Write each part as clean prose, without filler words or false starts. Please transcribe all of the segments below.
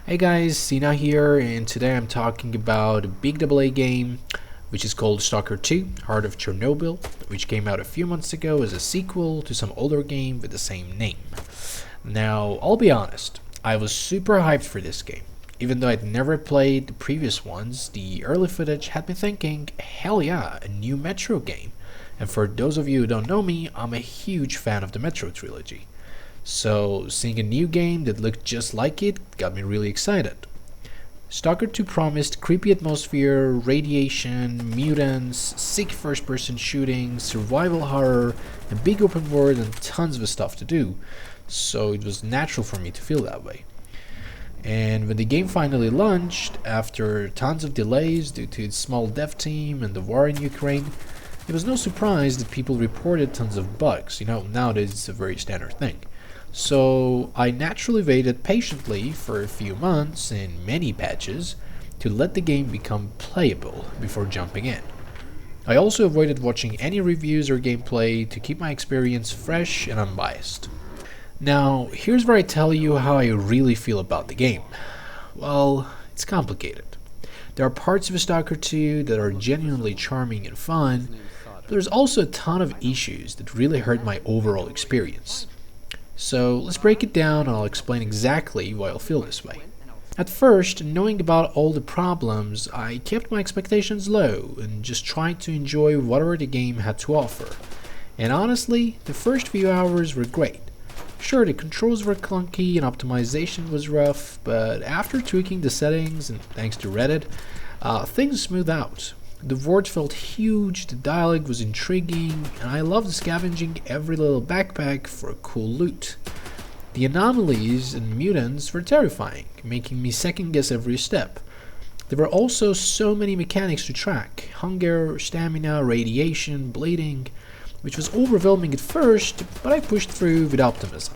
Hey guys, Sina here, and today I'm talking about a big AA game which is called STALKER2, Heart of Chernobyl, which came out a few months ago as a sequel to some older game with the same name. Now, I'll be honest, I was super hyped for this game. Even though I'd never played the previous ones, the early footage had me thinking, hell yeah, a new Metro game. And for those of you who don't know me, I'm a huge fan of the Metro trilogy. So, seeing a new game that looked just like it got me really excited. Stalker 2 promised creepy atmosphere, radiation, mutants, sick first person shooting, survival horror, a big open world, and tons of stuff to do, so it was natural for me to feel that way. And when the game finally launched, after tons of delays due to its small dev team and the war in Ukraine, it was no surprise that people reported tons of bugs. Nowadays it's a very standard thing. So I naturally waited patiently for a few months and many patches to let the game become playable before jumping in. I also avoided watching any reviews or gameplay to keep my experience fresh and unbiased. Now, here's where I tell you how I really feel about the game. Well, it's complicated. There are parts of Stalker 2 that are genuinely charming and fun, but there's also a ton of issues that really hurt my overall experience. So let's break it down and I'll explain exactly why I feel this way. At first, knowing about all the problems, I kept my expectations low and just tried to enjoy whatever the game had to offer. And honestly, the first few hours were great. Sure, the controls were clunky and optimization was rough, but after tweaking the settings and thanks to Reddit, things smoothed out. The world felt huge, the dialogue was intriguing, and I loved scavenging every little backpack for cool loot. The anomalies and mutants were terrifying, making me second guess every step. There were also so many mechanics to track: hunger, stamina, radiation, bleeding, which was overwhelming at first, but I pushed through with optimism.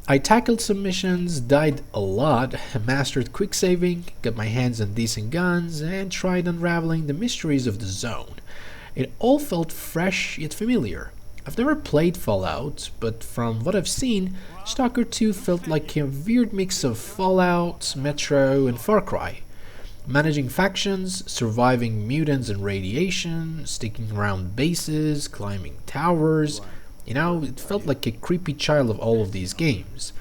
I tackled some missions, died a lot, mastered quick saving, got my hands on decent guns, and tried unraveling the mysteries of the zone. It all felt fresh yet familiar. I've never played Fallout, but from what I've seen, Stalker 2 felt like a weird mix of Fallout, Metro, and Far Cry. Managing factions, surviving mutants and radiation, sticking around bases, climbing towers. It felt like a creepy child of all of these games.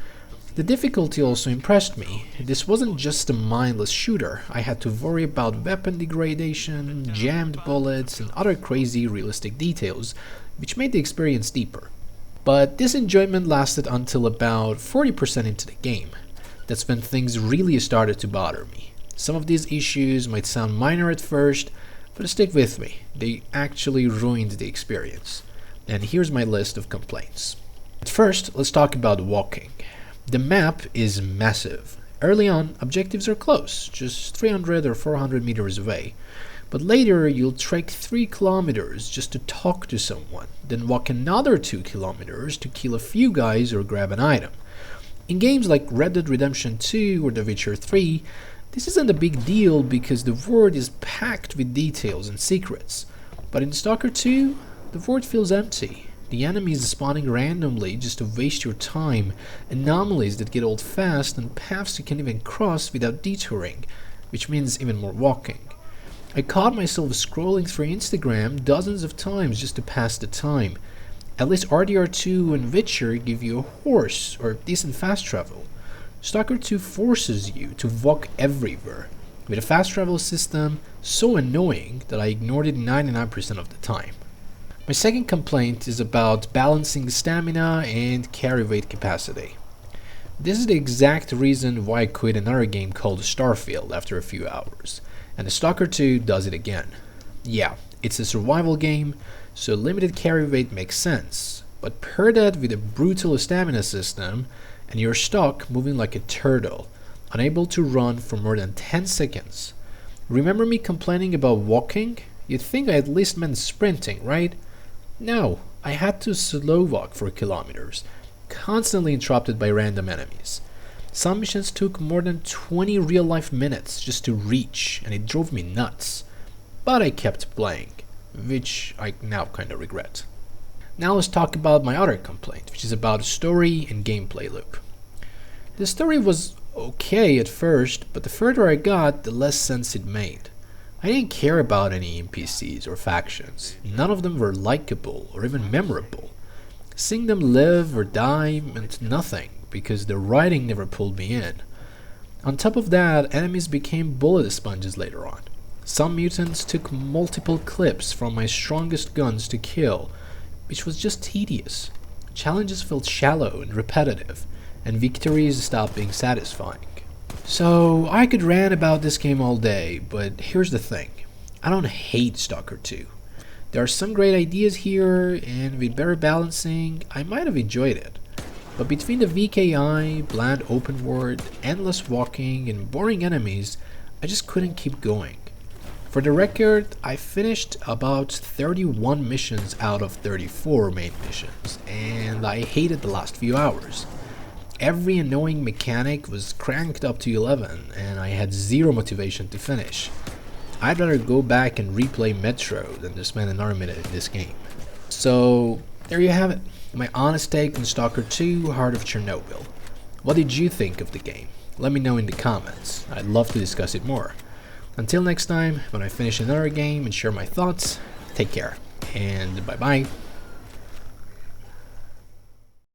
The difficulty also impressed me. This wasn't just a mindless shooter. I had to worry about weapon degradation, jammed bullets, and other crazy realistic details, which made the experience deeper. But this enjoyment lasted until about 40% into the game. That's when things really started to bother me. Some of these issues might sound minor at first, but stick with me. They actually ruined the experience. And here's my list of complaints. At first, let's talk about walking. The map is massive. Early on, objectives are close, just 300 or 400 meters away. But later, you'll trek 3 kilometers just to talk to someone, then walk another 2 kilometers to kill a few guys or grab an item. In games like Red Dead Redemption 2 or The Witcher 3, this isn't a big deal because the world is packed with details and secrets. But in Stalker 2, the world feels empty. The enemies spawning randomly just to waste your time, anomalies that get old fast, and paths you can't even cross without detouring, which means even more walking. I caught myself scrolling through Instagram dozens of times just to pass the time. At least RDR2 and Witcher give you a horse or decent fast travel. Stalker 2 forces you to walk everywhere, with a fast travel system so annoying that I ignored it 99% of the time. My second complaint is about balancing stamina and carry weight capacity. This is the exact reason why I quit another game called Starfield after a few hours, and the Stalker 2 does it again. Yeah, it's a survival game, so limited carry weight makes sense, but pair that with a brutal stamina system and you're stuck moving like a turtle, unable to run for more than 10 seconds. Remember me complaining about walking? You'd think I at least meant sprinting, right? No, I had to slow walk for kilometers, constantly interrupted by random enemies. Some missions took more than 20 real-life minutes just to reach, and it drove me nuts. But I kept playing, which I now kinda regret. Now let's talk about my other complaint, which is about story and gameplay loop. The story was okay at first, but the further I got, the less sense it made. I didn't care about any NPCs or factions. None of them were likable or even memorable. Seeing them live or die meant nothing, because the writing never pulled me in. On top of that, enemies became bullet sponges later on. Some mutants took multiple clips from my strongest guns to kill, which was just tedious. Challenges felt shallow and repetitive, and victories stopped being satisfying. So, I could rant about this game all day, but here's the thing. I don't hate Stalker 2. There are some great ideas here, and with better balancing, I might have enjoyed it. But between the VKI, bland open world, endless walking, and boring enemies, I just couldn't keep going. For the record, I finished about 31 missions out of 34 main missions, and I hated the last few hours. Every annoying mechanic was cranked up to 11, and I had zero motivation to finish. I'd rather go back and replay Metro than to spend another minute in this game. So, there you have it. My honest take on Stalker 2, Heart of Chernobyl. What did you think of the game? Let me know in the comments. I'd love to discuss it more. Until next time, when I finish another game and share my thoughts, take care, and bye bye.